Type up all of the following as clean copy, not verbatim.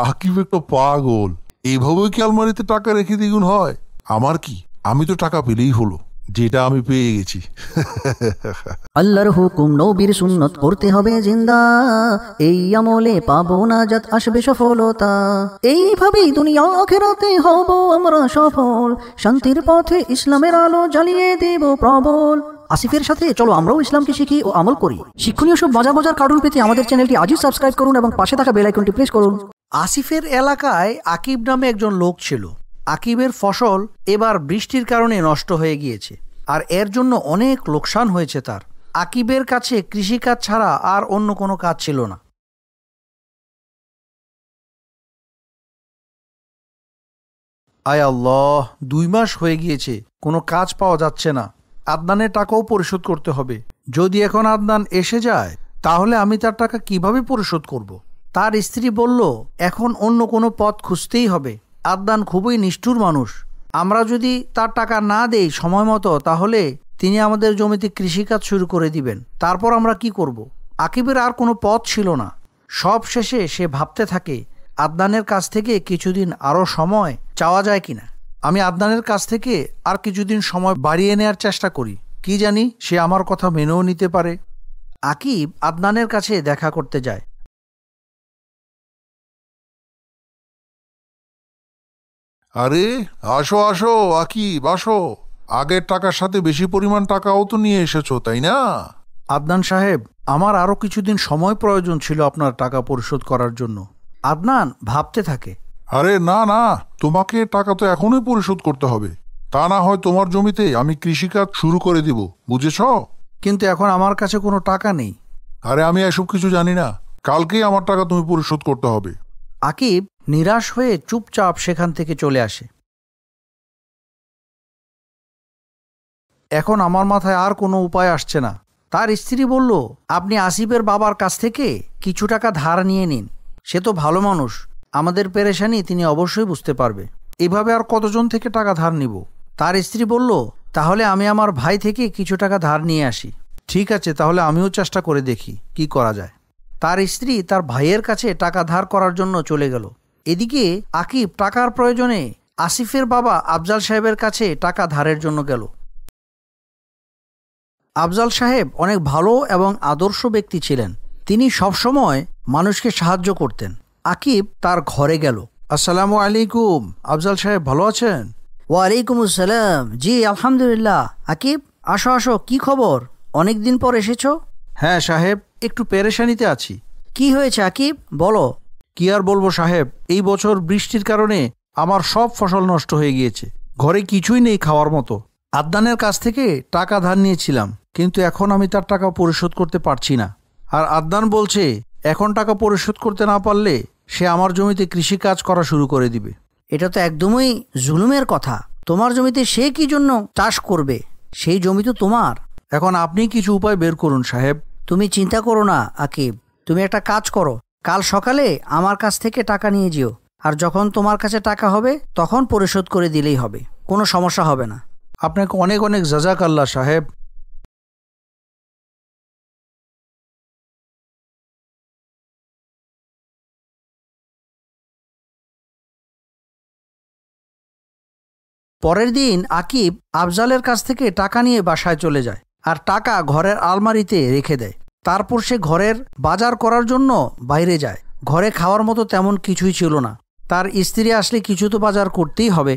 আকিব তো পাগল, এইভাবে কি আলমারিতে টাকা রেখে দ্বিগুণ হয়? আমার কি, আমি তো টাকা পেলেই হলো, যেটা আমি পেয়ে গেছি। আল্লাহর হুকুম নবীর সুন্নত করতে হবে জিন্দা, এই আমলে পাবো না জাত আসবে সফলতা। এইভাবেই দুনিয়া আখিরাতে হব আমরা সফল, শান্তির পথে ইসলামের আলো জ্বালিয়ে দেব প্রবল। আসিফের সাথে চলো আমরাও ইসলামকে শিখি ও আমল করি। শিক্ষণীয় সব মজার মজার কার্টুন পেতে আমাদের চ্যানেলটি আজই সাবস্ক্রাইব করুন এবং পাশে থাকা বেল আইকনটি প্রেস করুন। আসিফের এলাকায় আকিব নামে একজন লোক ছিল। আকিবের ফসল এবার বৃষ্টির কারণে নষ্ট হয়ে গিয়েছে, আর এর জন্য অনেক লোকসান হয়েছে তার। আকিবের কাছে কৃষিকাজ ছাড়া আর অন্য কোনো কাজ ছিল না। আয় আল্লাহ, 2 মাস হয়ে গিয়েছে, কোনো কাজ পাওয়া যাচ্ছে না। আদনানের টাকাও পরিশোধ করতে হবে। যদি এখন আদনান এসে যায় তাহলে আমি তার টাকা কিভাবে পরিশোধ করব? তার স্ত্রী বলল, এখন অন্য কোনো পথ খুঁজতেই হবে। আদনান খুবই নিষ্ঠুর মানুষ। আমরা যদি তার টাকা না দেই সময় মতো, তাহলে তিনি আমাদের জমিতে কৃষিকাজ শুরু করে দিবেন। তারপর আমরা কি করব? আকিবের আর কোনো পথ ছিল না। সব শেষে সে ভাবতে থাকে, আদনানের কাছ থেকে কিছুদিন আরও সময় চাওয়া যায় কিনা। আমি আদনানের কাছ থেকে আর কিছুদিন সময় বাড়িয়ে নেওয়ার চেষ্টা করি, কি জানি সে আমার কথা মেনেও নিতে পারে। আকিব আদনানের কাছে দেখা করতে যায়। আরে আসো আসো আকিব, আসো। আগের টাকার সাথে বেশি পরিমাণ টাকাও তো নিয়ে এসেছো, তাই না? আদনান সাহেব, আমার আরও কিছুদিন সময় প্রয়োজন ছিল আপনার টাকা পরিশোধ করার জন্য। আদনান ভাবতে থাকে। আরে না না, তোমাকে টাকা তো এখনই পরিশোধ করতে হবে, তা না হয় তোমার জমিতে আমি কৃষিকাজ শুরু করে দিব, বুঝেছ? কিন্তু এখন আমার কাছে কোনো টাকা নেই। আরে আমি এসব কিছু জানি না, কালকেই আমার টাকা তুমি পরিশোধ করতে হবে। আকিব নিরাশ হয়ে চুপচাপ সেখান থেকে চলে আসে। এখন আমার মাথায় আর কোনো উপায় আসছে না। তার স্ত্রী বলল, আপনি আসিফের বাবার কাছ থেকে কিছু টাকা ধার নিয়ে নিন। সে তো ভালো মানুষ, আমাদের পেরেশানি তিনি অবশ্যই বুঝতে পারবে। এভাবে আর কতজন থেকে টাকা ধার নিব? তার স্ত্রী বলল, তাহলে আমি আমার ভাই থেকে কিছু টাকা ধার নিয়ে আসি। ঠিক আছে, তাহলে আমিও চেষ্টা করে দেখি কি করা যায়। তার স্ত্রী তার ভাইয়ের কাছে টাকা ধার করার জন্য চলে গেল। এদিকে আকিব টাকার প্রয়োজনে আসিফের বাবা আফজাল সাহেবের কাছে টাকা ধারের জন্য গেল। আফজাল সাহেব অনেক ভালো এবং আদর্শ ব্যক্তি ছিলেন। তিনি সবসময় মানুষকে সাহায্য করতেন। আকিব তার ঘরে গেল। আসসালামু আলাইকুম, আফজাল সাহেব ভালো আছেন? ওয়ালাইকুম আসসালাম, জি আলহামদুলিল্লাহ। আকিব, আসো আসো, কি খবর? অনেক দিন পর এসেছো। হ্যাঁ সাহেব, একটু পেরেশানিতে আছি। কি হয়েছে আকিব, বলো। কি আর বলবো সাহেব, এই বছর বৃষ্টির কারণে আমার সব ফসল নষ্ট হয়ে গিয়েছে। ঘরে কিছুই নেই খাওয়ার মতো। আদনানের কাছ থেকে টাকা ধার নিয়েছিলাম, কিন্তু এখন আমি তার টাকা পরিশোধ করতে পারছি না। আর আদনান বলছে, এখন টাকা পরিশোধ করতে না পারলে সে আমার জমিতে কৃষিকাজ করা শুরু করে দিবে। এটা তো একদমই জুলুমের কথা। তোমার জমিতে সে কি জন্য চাষ করবে? সেই জমি তো তোমার। এখন আপনি কিছু উপায় বের করুন সাহেব। তুমি চিন্তা করো না আকিব, তুমি একটা কাজ করো, কাল সকালে আমার কাছ থেকে টাকা নিয়ে যেও, আর যখন তোমার কাছে টাকা হবে তখন পরিশোধ করে দিলেই হবে, কোনো সমস্যা হবে না। আপনাকে অনেক অনেক জাযাকাল্লাহ সাহেব। পরের দিন আকিব আফজালের কাছ থেকে টাকা নিয়ে বাসায় চলে যায়, আর টাকা ঘরের আলমারিতে রেখে দেয়। তারপর সে ঘরের বাজার করার জন্য বাইরে যায়। ঘরে খাওয়ার মতো তেমন কিছুই ছিল না। তার স্ত্রী আসলে কিছু তো বাজার করতেই হবে।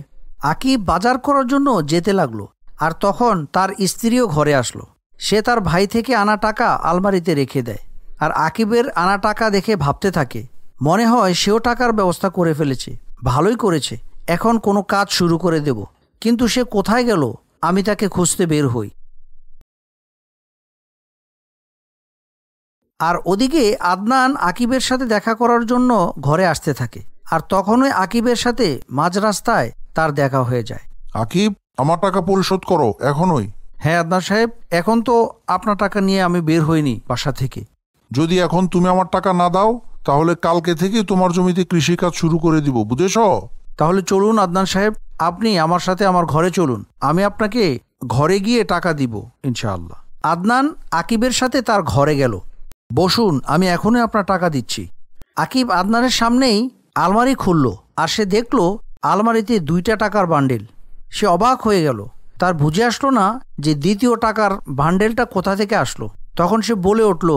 আকিব বাজার করার জন্য যেতে লাগলো, আর তখন তার স্ত্রীও ঘরে আসলো। সে তার ভাই থেকে আনা টাকা আলমারিতে রেখে দেয়, আর আকিবের আনা টাকা দেখে ভাবতে থাকে, মনে হয় সেও টাকার ব্যবস্থা করে ফেলেছে। ভালোই করেছে, এখন কোনো কাজ শুরু করে দেব। কিন্তু সে কোথায় গেল? আমি তাকে খুঁজতে বের হই। আর ওদিকে আদনান আকিবের সাথে দেখা করার জন্য ঘরে আসতে থাকে, আর তখনই আকিবের সাথে মাঝ রাস্তায় তার দেখা হয়ে যায়। আকিব, আমার টাকা পরিশোধ করো এখনই। হ্যাঁ আদনান সাহেব, এখন তো আপনার টাকা নিয়ে আমি বের হইনি বাসা থেকে। যদি এখন তুমি আমার টাকা না দাও তাহলে কালকে থেকে তোমার জমিতে কৃষিকাজ শুরু করে দিব, বুঝেছ? তাহলে চলুন আদনান সাহেব, আপনি আমার সাথে আমার ঘরে চলুন, আমি আপনাকে ঘরে গিয়ে টাকা দিব ইনশাআল্লাহ। আদনান আকিবের সাথে তার ঘরে গেল। বসুন, আমি এখনই আপনার টাকা দিচ্ছি। আকিব আদনানের সামনেই আলমারি খুলল, আর সে দেখল আলমারিতে 2টা টাকার বান্ডিল। সে অবাক হয়ে গেল, তার বুঝে আসলো না যে দ্বিতীয় টাকার বান্ডেলটা কোথা থেকে আসলো। তখন সে বলে উঠল,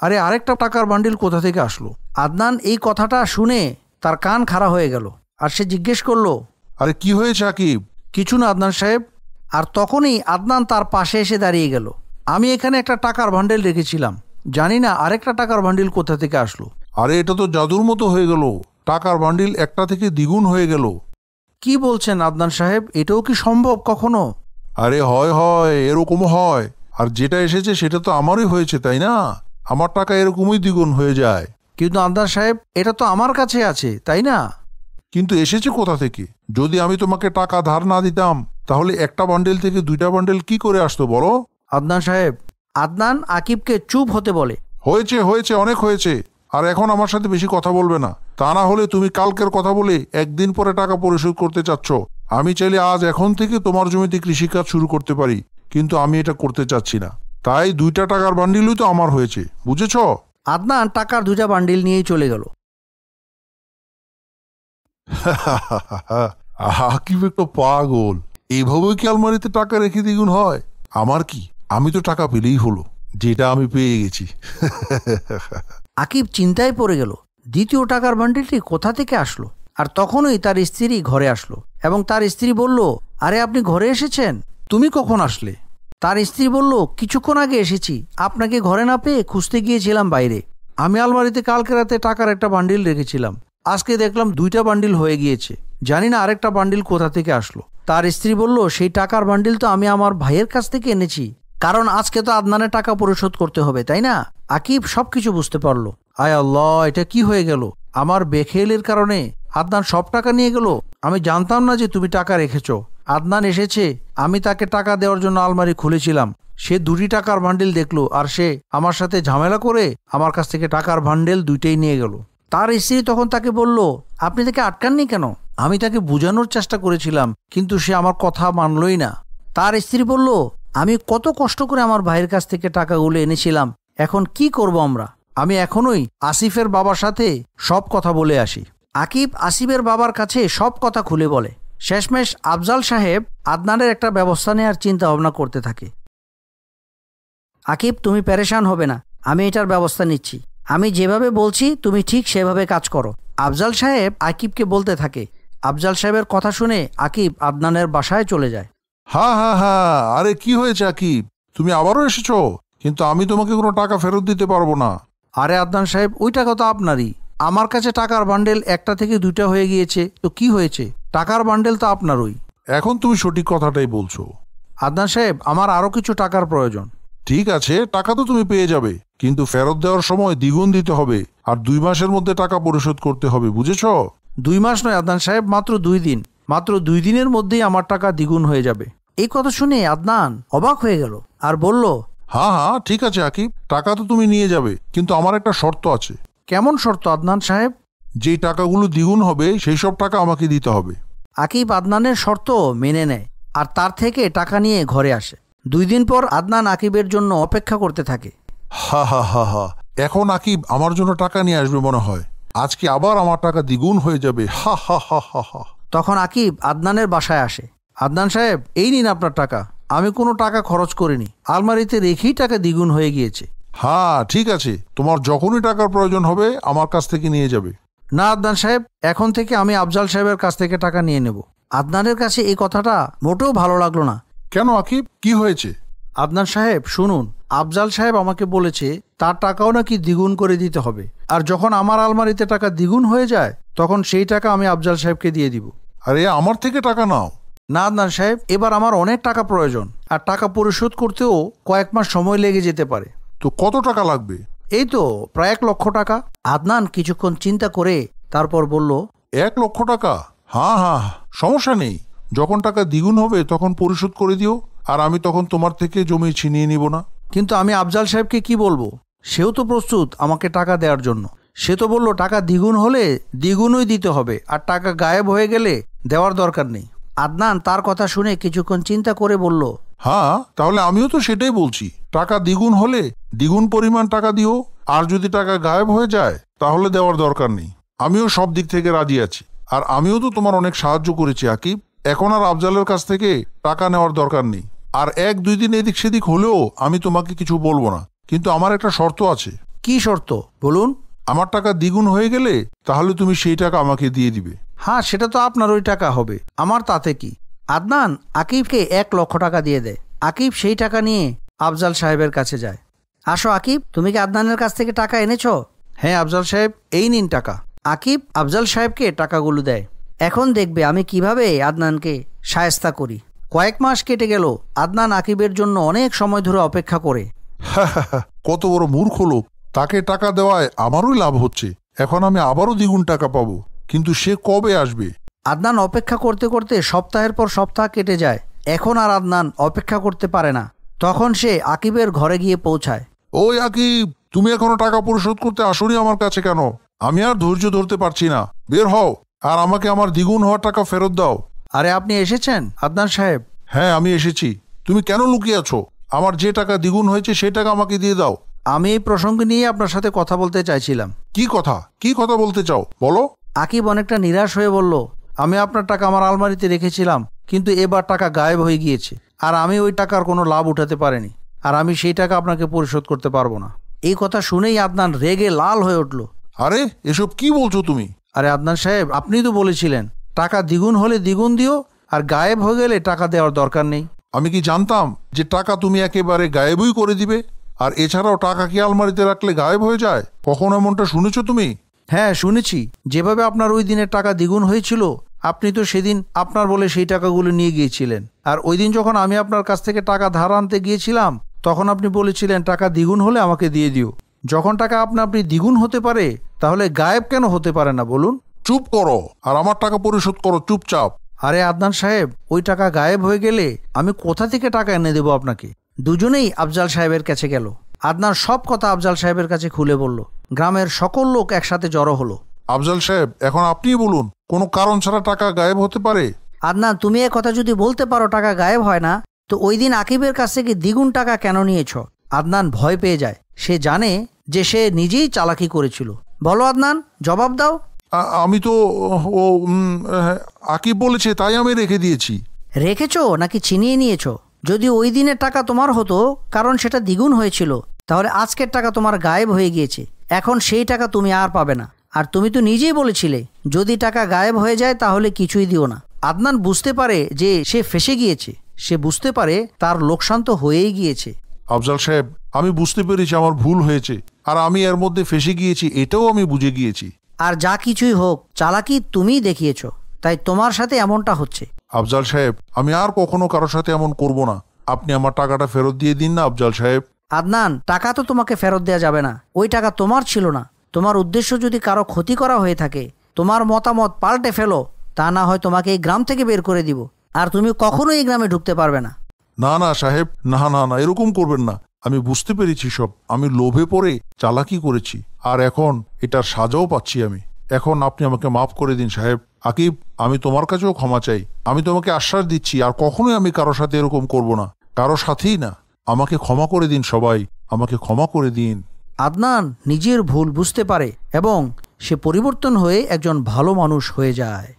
আরে আরেকটা টাকার বান্ডিল কোথা থেকে আসলো? আদনান এই কথাটা শুনে তার কান খাড়া হয়ে গেল, আর সে জিজ্ঞেস করলো, আরে কি হয়েছে আকিব? কিছু না আদনান সাহেব। আর তখনই আদনান তার পাশে এসে দাঁড়িয়ে গেল। আমি এখানে একটা টাকার বান্ডেল রেখেছিলাম, জানি না আরেকটা টাকার বান্ডিল কোথা থেকে আসলো। আরে এটা তো জাদুর মতো হয়ে গেল, টাকার বান্ডিল একটা থেকে দ্বিগুণ হয়ে গেল। কি বলছেন আদনান সাহেব, এটাও কি সম্ভব কখনো? আরে হয় এরকম হয়। আর যেটা এসেছে সেটা তো আমারই হয়েছে, তাই না? আমার টাকা এরকমই দ্বিগুণ হয়ে যায়। কিন্তু আদনান সাহেব, এটা তো আমার কাছে আছে, তাই না? কিন্তু এসেছে কোথা থেকে? যদি আমি তোমাকে টাকা ধার না দিতাম তাহলে একটা বান্ডেল থেকে 2টা বান্ডেল কি করে আসতো বলো? আদনান সাহেব, আদনান আকিবকে চুপ হতে বলে। হয়েছে অনেক হয়েছে। আর এখন আমার সাথে বেশি কথা বলবে না, তা না হলে তুমি কালকের কথা বলে একদিন পরে টাকা পরিশোধ করতে চাচ্ছ। আমি চাইলে আজ এখন থেকে তোমার জমিতে কৃষিকাজ শুরু করতে পারি, কিন্তু আমি এটা করতে চাচ্ছি না। তাই 2টা টাকার বান্ডিলই তো আমার হয়েছে, বুঝেছ? আদনান টাকার 2টা বান্ডিল নিয়েই চলে গেল। আকিব একটা পাগল। এইভাবে কি আলমারিতে টাকা রেখে দ্বিগুণ হয়? আমার কি, আমি তো টাকা পেলেই হলো, যেটা আমি পেয়ে গেছি। আকিব চিন্তায় পড়ে গেল, দ্বিতীয় টাকার বান্ডিলটি কোথা থেকে আসলো। আর তখনই তার স্ত্রী ঘরে আসলো, এবং তার স্ত্রী বলল, আরে আপনি ঘরে এসেছেন, তুমি কখন আসলে? তার স্ত্রী বলল, কিছুক্ষণ আগে এসেছি, আপনাকে ঘরে না পেয়ে খুঁজতে গিয়েছিলাম বাইরে। আমি আলমারিতে কালকে রাতে টাকার একটা বান্ডিল রেখেছিলাম, আজকে দেখলাম 2টা বান্ডিল হয়ে গিয়েছে, জানি না আরেকটা বান্ডিল কোথা থেকে আসলো। তার স্ত্রী বলল, সেই টাকার বান্ডিল তো আমি আমার ভাইয়ের কাছ থেকে এনেছি, কারণ আজকে তো আদনানের টাকা পরিশোধ করতে হবে, তাই না? আকিব সবকিছু বুঝতে পারলো। আয় আল্লাহ, এটা কি হয়ে গেল? আমার বেখেলের কারণে আদনান সব টাকা নিয়ে গেল। আমি জানতাম না যে তুমি টাকা রেখেছো। আদনান এসেছে, আমি তাকে টাকা দেওয়ার জন্য আলমারি খুলেছিলাম, সে 2টি টাকার বান্ডিল দেখলো, আর সে আমার সাথে ঝামেলা করে আমার কাছ থেকে টাকার বান্ডিল 2টাই নিয়ে গেল। তার স্ত্রী তখন তাকে বলল, আপনি তাকে আটকাননি কেন? আমি তাকে বোঝানোর চেষ্টা করেছিলাম, কিন্তু সে আমার কথা মানলই না। তার স্ত্রী বলল, আমি কত কষ্ট করে আমার ভাইয়ের কাছ থেকে টাকাগুলো এনেছিলাম, এখন কি করব আমরা? আমি এখনই আসিফের বাবার সাথে সব কথা বলে আসি। আকিব আসিফের বাবার কাছে সব কথা খুলে বলে। শেষমেশ আফজাল সাহেব আদনানের একটা ব্যবস্থা নেওয়ার চিন্তা ভাবনা করতে থাকে। আকিব, তুমি পেরেশান হবে না, আমি এটার ব্যবস্থা নিচ্ছি। আমি যেভাবে বলছি তুমি ঠিক সেভাবে কাজ করো। আফজাল সাহেব আকিবকে বলতে থাকে। আফজাল সাহেবের কথা শুনে আকিব আদনানের বাসায় চলে যায়। হ্যাঁ, আরে কি হয়েছে আকিব? তুমি আবারও এসেছো? কিন্তু আমি তোমাকে কোনো টাকা ফেরত দিতে পারবো না। আরে আদনান সাহেব, ওই টাকা তো আপনারই। আমার কাছে টাকার বান্ডেল একটা থেকে 2টা হয়ে গিয়েছে, তো কি হয়েছে? টাকার বান্ডেল তো আপনারই। এখন তুমি সঠিক কথাটাই বলছো। আদনান সাহেব, আমার আরো কিছু টাকার প্রয়োজন। ঠিক আছে, টাকা তো তুমি পেয়ে যাবে, কিন্তু ফেরত দেওয়ার সময় দ্বিগুণ দিতে হবে, আর 2 মাসের মধ্যে টাকা পরিশোধ করতে হবে, বুঝেছো? 2 মাস নয় আদনান সাহেব, মাত্র 2 দিন। মাত্র 2 দিনের মধ্যেই আমার টাকা দ্বিগুণ হয়ে যাবে। এই কথা শুনে আদনান অবাক হয়ে গেল আর বলল, হ্যাঁ, ঠিক আছে আকিব, টাকা তো তুমি নিয়ে যাবে, কিন্তু আমার একটা শর্ত আছে। কেমন শর্ত আদনান সাহেব? যেই টাকাগুলো দ্বিগুণ হবে সেই সব টাকা আমাকে দিতে হবে। আকিব আদনানের শর্ত মেনে নেয়, আর তার থেকে টাকা নিয়ে ঘরে আসে। 2 দিন পর আদনান আকিবের জন্য অপেক্ষা করতে থাকে। হা, এখন আকিব আমার জন্য টাকা নিয়ে আসবে মনে হয়। আজকে আবার আমার টাকা দ্বিগুণ হয়ে যাবে। হা। তখন আকিব আদনানের বাসায় আসে। আদনান সাহেব, এই নিন আপনার টাকা, আমি কোনো টাকা খরচ করিনি, আলমারিতে রেখেই টাকা দ্বিগুণ হয়ে গিয়েছে। হ্যাঁ, ঠিক আছে, তোমার যখনই টাকার প্রয়োজন হবে আমার কাছ থেকে নিয়ে যাবে। না আদনান সাহেব, এখন থেকে আমি আফজাল সাহেবের কাছ থেকে টাকা নিয়ে নেব। আদনানের কাছে এই কথাটা মোটেও ভালো লাগলো না। কেন আকিব, কি হয়েছে? আদনান সাহেব শুনুন, আফজাল সাহেব আমাকে বলেছে তার টাকাও নাকি দ্বিগুণ করে দিতে হবে, আর যখন আমার আলমারিতে টাকা দ্বিগুণ হয়ে যায় তখন সেই টাকা আমি আফজাল সাহেবকে দিয়ে দিব। আরে আমার থেকে টাকা নাও। না আদনান সাহেব, এবার আমার অনেক টাকা প্রয়োজন, আর টাকা পরিশোধ করতেও কয়েক মাস সময় লেগে যেতে পারে। তো কত টাকা লাগবে? এই তো প্রায় 1 লক্ষ টাকা। আদনান কিছুক্ষণ চিন্তা করে তারপর বলল, 1 লক্ষ টাকা? হ্যাঁ, সমস্যা নেই, যখন টাকা দ্বিগুণ হবে তখন পরিশোধ করে দিও, আর আমি তখন তোমার থেকে জমি ছিনিয়ে নিব না। কিন্তু আমি আফজাল সাহেবকে কি বলবো? সেও তো প্রস্তুত আমাকে টাকা দেওয়ার জন্য। সে তো বলল টাকা দ্বিগুণ হলে দ্বিগুণই দিতে হবে, আর টাকা গায়েব হয়ে গেলে দেওয়ার দরকার নেই। আদনান তার কথা শুনে কিছুক্ষণ চিন্তা করে বলল, হ্যাঁ, তাহলে আমিও তো সেটাই বলছি, টাকা দ্বিগুণ হলে দ্বিগুণ পরিমাণ টাকা দিও, আর যদি টাকা গায়েব হয়ে যায় তাহলে দেওয়ার দরকার নেই। আমিও সব দিক থেকে রাজি আছি, আর আমিও তো তোমার অনেক সাহায্য করেছি আকিব। এখন আর আফজালের কাছ থেকে টাকা নেওয়ার দরকার নেই। আর 1-2 দিন এদিক সেদিক হলেও আমি তোমাকে কিছু বলবো না, কিন্তু আমার একটা শর্ত আছে। কি শর্ত বলুন? আমার টাকা দ্বিগুণ হয়ে গেলে তাহলে তুমি সেই টাকা আমাকে দিয়ে দিবে। হ্যাঁ, সেটা তো আপনার ওই টাকা হবে, আমার তাতে কি। আদনান আকিবকে 1 লক্ষ টাকা দিয়ে দেয়। আকিব সেই টাকা নিয়ে আফজাল সাহেবের কাছে যায়। আসো আকিব, তুমি কি আদনানের কাছ থেকে টাকা এনেছো? হ্যাঁ আফজাল সাহেব, এই নিন টাকা। আকিব আফজাল সাহেবকে টাকাগুলো দেয়। এখন দেখবে আমি কিভাবে আদনানকে শায়েস্তা করি। কয়েক মাস কেটে গেল। আদনান আকিবের জন্য অনেক সময় ধরে অপেক্ষা করে। কত বড় মূর্খ লোক! তাকে টাকা দেওয়ায় আমারই লাভ হচ্ছে, এখন আমি আবারও দ্বিগুণ টাকা পাবো, কিন্তু সে কবে আসবে? আদনান অপেক্ষা করতে করতে সপ্তাহের পর সপ্তাহ কেটে যায়। এখন আর আদনান অপেক্ষা করতে পারে না। তখন সে আকিবের ঘরে গিয়ে পৌঁছায়। ওই আকিব, তুমি এখনো টাকা পরিশোধ করতে আসোনি আমার কাছে কেন? আমি আর ধৈর্য ধরতে পারছি না, বের হও আর আমাকে আমার দ্বিগুণ হওয়ার টাকা ফেরত দাও। আরে আপনি এসেছেন আদনান সাহেব? হ্যাঁ আমি এসেছি। তুমি কেন লুকিয়ে আছো? আমার যে টাকা দ্বিগুণ হয়েছে সেই টাকা আমাকে দিয়ে দাও। আমি এই প্রসঙ্গ নিয়ে আপনার সাথে কথা বলতে চাইছিলাম। কি কথা বলতে চাও বলো? আকিব অনেকটা নিরাশ হয়ে বলল, আমি আপনার টাকা আমার আলমারিতে রেখেছিলাম, কিন্তু এবার টাকা গায়েব হয়ে গিয়েছে, আর আমি ওই টাকার কোনো লাভ উঠাতে পারিনি, আর আমি সেই টাকা আপনাকে পরিশোধ করতে পারবো না। এই কথা শুনেই আদনান রেগে লাল হয়ে উঠল। আরে এসব কি বলছো তুমি? আরে আদনান সাহেব, আপনি তো বলেছিলেন টাকা দ্বিগুণ হলে দ্বিগুণ দিও, আর গায়েব হয়ে গেলে টাকা দেওয়ার দরকার নেই। আমি কি জানতাম যে টাকা তুমি একেবারে গায়েবই করে দিবে? আর এছাড়াও টাকা কি আলমারিতে রাখলে গায়েব হয়ে যায়? কখনো এমনটা শুনেছো তুমি? হ্যাঁ শুনেছি। যেভাবে আপনার ওই দিনের টাকা দ্বিগুণ হয়েছিল, আপনি তো সেদিন আপনার বলে সেই টাকাগুলো নিয়ে গিয়েছিলেন। আর ওই দিন যখন আমি আপনার কাছ থেকে টাকা ধার আনতে গিয়েছিলাম, তখন আপনি বলেছিলেন টাকা দ্বিগুণ হলে আমাকে দিয়ে দিও। যখন টাকা আপনি দ্বিগুণ হতে পারে, তাহলে গায়েব কেন হতে পারে না বলুন? চুপ করো আর আমার টাকা পরিশোধ করো চুপচাপ। আরে আদনান সাহেব, ওই টাকা গায়েব হয়ে গেলে আমি কোথা থেকে টাকা এনে দেবো আপনাকে? দুজনেই আফজাল সাহেবের কাছে গেল। আদনান সব কথা আফজাল সাহেবের কাছে খুলে বলল। গ্রামের সকল লোক একসাথে জড়ো হলো। আফজাল সাহেব, এখন আপনিই বলুন, কোনো কারণ ছাড়া টাকা গায়েব হতে পারে? আদনান, তুমি এ কথা যদি বলতে পারো টাকা গায়েব হয় না, তো ওই দিন আকিবের কাছ থেকে দ্বিগুণ টাকা কেন নিয়েছ? আদনান ভয় পেয়ে যায়। সে জানে যে সে নিজেই চালাকি করেছিল। বলো আদনান, জবাব দাও। আমি তো আকিব বলেছে তাই আমি রেখে দিয়েছি। রেখেছো নাকি ছিনিয়ে নিয়েছো? যদি ওই দিনের টাকা তোমার হতো, কারণ সেটা দ্বিগুণ হয়েছিল, তাহলে আজকের টাকা তোমার গায়েব হয়ে গিয়েছে। এখন সেই টাকা তুমি আর পাবে না। আর তুমি তো নিজেই বলেছিলে যদি টাকা গায়েব হয়ে যায় তাহলে কিছুই দিও না। আদনান বুঝতে পারে যে সে ফেঁসে গিয়েছে। সে বুঝতে পারে তার লোকসান তো হয়েই গিয়েছে। আফজাল সাহেব, আমি বুঝতে পেরেছি আমার ভুল হয়েছে, আর আমি এর মধ্যে ফেঁসে গিয়েছি এটাও আমি বুঝে গিয়েছি। আর যা কিছুই হোক, চালাকি তুমিই দেখিয়েছো, তাই তোমার সাথে এমনটা হচ্ছে। আফজাল সাহেব, আমি আর কখনো কারোর সাথে এমন করব না। আপনি আমার টাকাটা ফেরত দিয়ে দিন না আফজাল সাহেব। আদনান, টাকা তো তোমাকে ফেরত দেওয়া যাবে না। ওই টাকা তোমার ছিল না। তোমার উদ্দেশ্য যদি কারো ক্ষতি করা হয়ে থাকে, তোমার মতামত পাল্টে ফেলো, তা না হয় তোমাকে এই গ্রাম থেকে বের করে দিব, আর তুমি কখনোই এই গ্রামে ঢুকতে পারবে না। না না সাহেব, না এরকম করবেন না। আমি বুঝতে পেরেছি সব। আমি লোভে পড়ে চালাকি করেছি, আর এখন এটার সাজাও পাচ্ছি আমি। এখন আপনি আমাকে মাফ করে দিন সাহেব। আকিব, আমি তোমার কাছেও ক্ষমা চাই। আমি তোমাকে আশ্বাস দিচ্ছি আর কখনোই আমি কারোর সাথে এরকম করব না, কারো সাথেই না। আমাকে ক্ষমা করে দিন সবাই, আমাকে ক্ষমা করে দিন। আদনান নিজের ভুল বুঝতে পারে এবং সে পরিবর্তন হয়ে একজন ভালো মানুষ হয়ে যায়।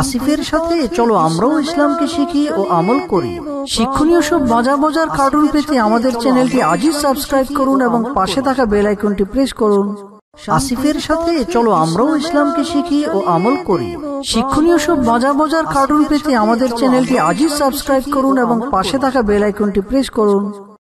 আসিফের সাথে চলো আমরাও ইসলামকে শিখি ও আমল করি। শিক্ষণীয় সব মজার কার্টুন পেতে আমাদের চ্যানেলটি আজই সাবস্ক্রাইব করুন এবং পাশে থাকা বেল আইকনটি প্রেস করুন। আসিফের সাথে চলো আমরাও ইসলামকে শিখি ও আমল করি। শিক্ষণীয় সব মজার কার্টুন পেতে আমাদের চ্যানেলটি আজই সাবস্ক্রাইব করুন এবং পাশে থাকা বেল আইকনটি প্রেস করুন।